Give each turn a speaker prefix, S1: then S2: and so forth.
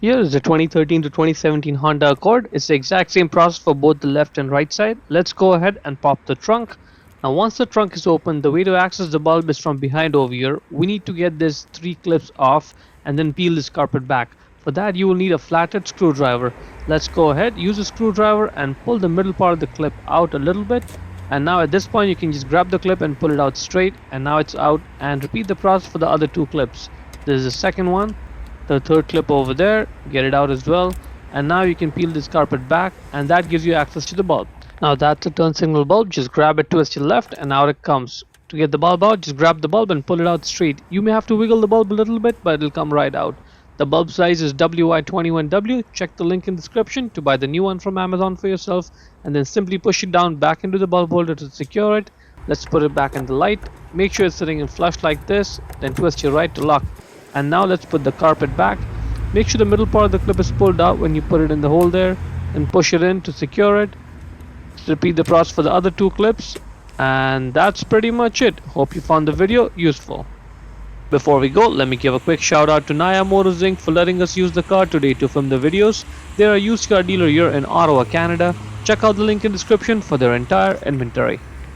S1: Here is the 2013 to 2017 Honda Accord. It's the exact same process for both the left and right side. Let's go ahead and pop the trunk. Now once the trunk is open, the way to access the bulb is from behind over here. We need to get these 3 clips off and then peel this carpet back. For that you will need a flathead screwdriver. Let's go ahead, use a screwdriver and pull the middle part of the clip out a little bit. And now at this point you can just grab the clip and pull it out straight, and now it's out, and repeat the process for the other 2 clips. This is the second one. The third clip over there, get it out as well, and now you can peel this carpet back, and that gives you access to the bulb. Now that's a turn signal bulb. Just grab it, twist your left, and out it comes. To get the bulb out, just grab the bulb and pull it out straight. You may have to wiggle the bulb a little bit, but it'll come right out. The bulb size is WY21W. Check the link in the description to buy the new one from Amazon for yourself, and then simply push it down back into the bulb holder to secure it. Let's put it back in the light. Make sure it's sitting in flush like this, then twist your right to lock. And now let's put the carpet back. Make sure the middle part of the clip is pulled out when you put it in the hole there, and push it in to secure it. Repeat the process for the other 2 clips, and that's pretty much it. Hope you found the video useful. Before we go, let me give a quick shout out to Naya Motors Inc. for letting us use the car today to film the videos. They are a used car dealer here in Ottawa, Canada. Check out the link in the description for their entire inventory.